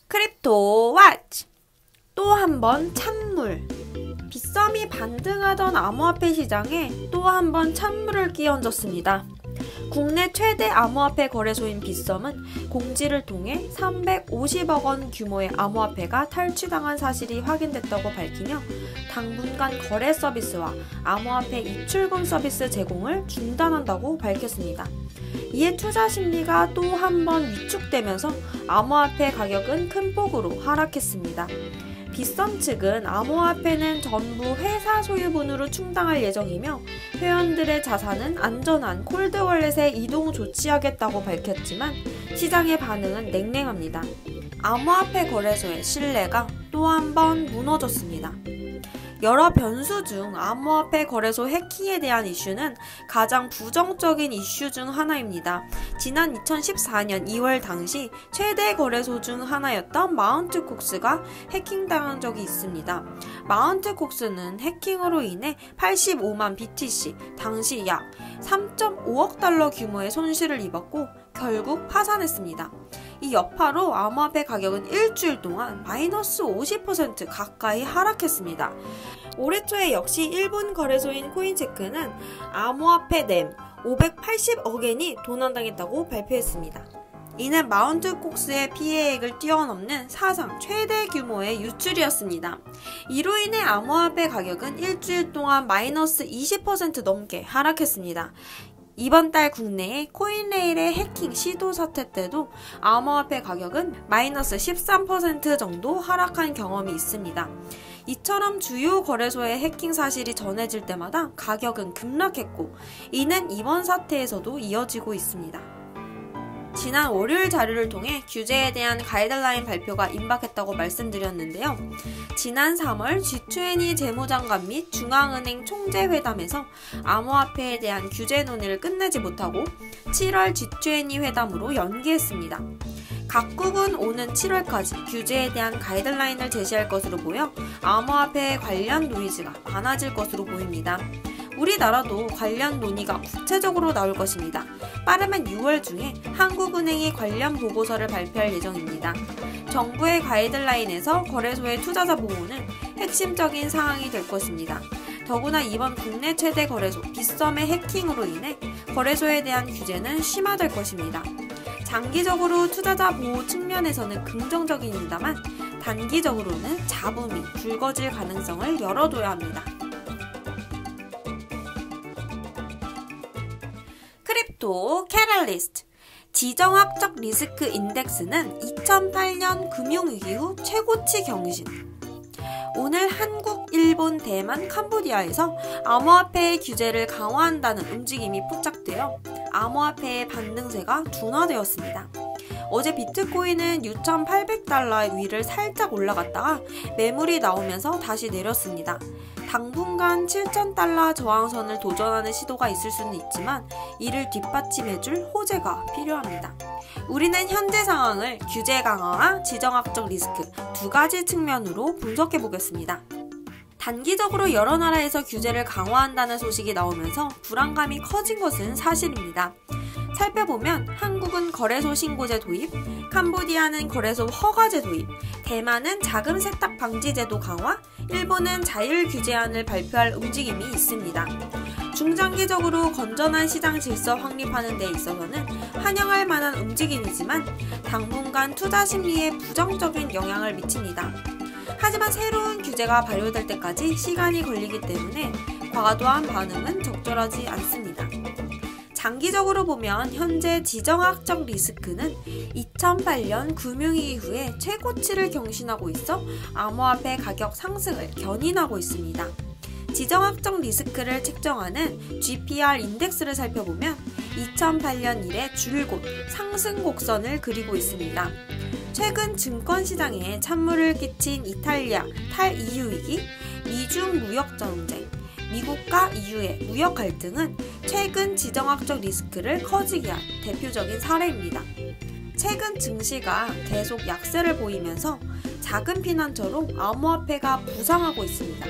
크립토 왓치! 또 한 번 찬물! 빗썸이 반등하던 암호화폐 시장에 또 한 번 찬물을 끼얹었습니다. 국내 최대 암호화폐 거래소인 빗썸은 공지를 통해 350억 원 규모의 암호화폐가 탈취당한 사실이 확인됐다고 밝히며 당분간 거래 서비스와 암호화폐 입출금 서비스 제공을 중단한다고 밝혔습니다. 이에 투자 심리가 또 한 번 위축되면서 암호화폐 가격은 큰 폭으로 하락했습니다. 빗썸 측은 암호화폐는 전부 회사 소유분으로 충당할 예정이며 회원들의 자산은 안전한 콜드월렛에 이동 조치하겠다고 밝혔지만 시장의 반응은 냉랭합니다. 암호화폐 거래소의 신뢰가 또 한 번 무너졌습니다. 여러 변수 중 암호화폐 거래소 해킹에 대한 이슈는 가장 부정적인 이슈 중 하나입니다. 지난 2014년 2월 당시 최대 거래소 중 하나였던 마운트 콕스가 해킹당한 적이 있습니다. 마운트 콕스는 해킹으로 인해 85만 BTC, 당시 약 3.5억 달러 규모의 손실을 입었고 결국 파산했습니다. 이 여파로 암호화폐 가격은 일주일 동안 마이너스 50% 가까이 하락했습니다. 올해 초에 역시 일본 거래소인 코인체크는 암호화폐 램 580억엔이 도난당했다고 발표했습니다. 이는 마운트 콕스의 피해액을 뛰어넘는 사상 최대 규모의 유출이었습니다. 이로 인해 암호화폐 가격은 일주일 동안 마이너스 20% 넘게 하락했습니다. 이번 달 국내의 코인레일의 해킹 시도 사태 때도 암호화폐 가격은 마이너스 13% 정도 하락한 경험이 있습니다. 이처럼 주요 거래소의 해킹 사실이 전해질 때마다 가격은 급락했고 이는 이번 사태에서도 이어지고 있습니다. 지난 월요일 자료를 통해 규제에 대한 가이드라인 발표가 임박했다고 말씀드렸는데요. 지난 3월 G20 재무장관 및 중앙은행 총재회담에서 암호화폐에 대한 규제 논의를 끝내지 못하고 7월 G20 회담으로 연기했습니다. 각국은 오는 7월까지 규제에 대한 가이드라인을 제시할 것으로 보여 암호화폐 관련 노이즈가 많아질 것으로 보입니다. 우리나라도 관련 논의가 구체적으로 나올 것입니다. 빠르면 6월 중에 한국은행이 관련 보고서를 발표할 예정입니다. 정부의 가이드라인에서 거래소의 투자자 보호는 핵심적인 사항이 될 것입니다. 더구나 이번 국내 최대 거래소 빗썸의 해킹으로 인해 거래소에 대한 규제는 심화될 것입니다. 장기적으로 투자자 보호 측면에서는 긍정적입니다만 단기적으로는 잡음이 불거질 가능성을 열어둬야 합니다. 크립토 캐탈리스트 지정학적 리스크 인덱스는 2008년 금융위기 후 최고치 경신. 오늘 한국, 일본, 대만, 캄보디아에서 암호화폐의 규제를 강화한다는 움직임이 포착되어 암호화폐의 반등세가 둔화되었습니다. 어제 비트코인은 6,800달러 위를 살짝 올라갔다가 매물이 나오면서 다시 내렸습니다. 당분간 7,000달러 저항선을 도전하는 시도가 있을 수는 있지만 이를 뒷받침해줄 호재가 필요합니다. 우리는 현재 상황을 규제 강화와 지정학적 리스크 두 가지 측면으로 분석해 보겠습니다. 단기적으로 여러 나라에서 규제를 강화한다는 소식이 나오면서 불안감이 커진 것은 사실입니다. 살펴보면 한국은 거래소 신고제 도입, 캄보디아는 거래소 허가제 도입, 대만은 자금 세탁 방지 제도 강화, 일본은 자율 규제안을 발표할 움직임이 있습니다. 중장기적으로 건전한 시장 질서 확립하는 데 있어서는 환영할 만한 움직임이지만 당분간 투자 심리에 부정적인 영향을 미칩니다. 하지만 새로운 규제가 발효될 때까지 시간이 걸리기 때문에 과도한 반응은 적절하지 않습니다. 장기적으로 보면 현재 지정학적 리스크는 2008년 금융위기 이후에 최고치를 경신하고 있어 암호화폐 가격 상승을 견인하고 있습니다. 지정학적 리스크를 측정하는 GPR 인덱스를 살펴보면 2008년 이래 줄곧 상승 곡선을 그리고 있습니다. 최근 증권시장에 찬물을 끼친 이탈리아 탈EU 위기, 미중 무역 전쟁, 미국과 EU의 무역 갈등은 최근 지정학적 리스크를 커지게 한 대표적인 사례입니다. 최근 증시가 계속 약세를 보이면서 작은 피난처로 암호화폐가 부상하고 있습니다.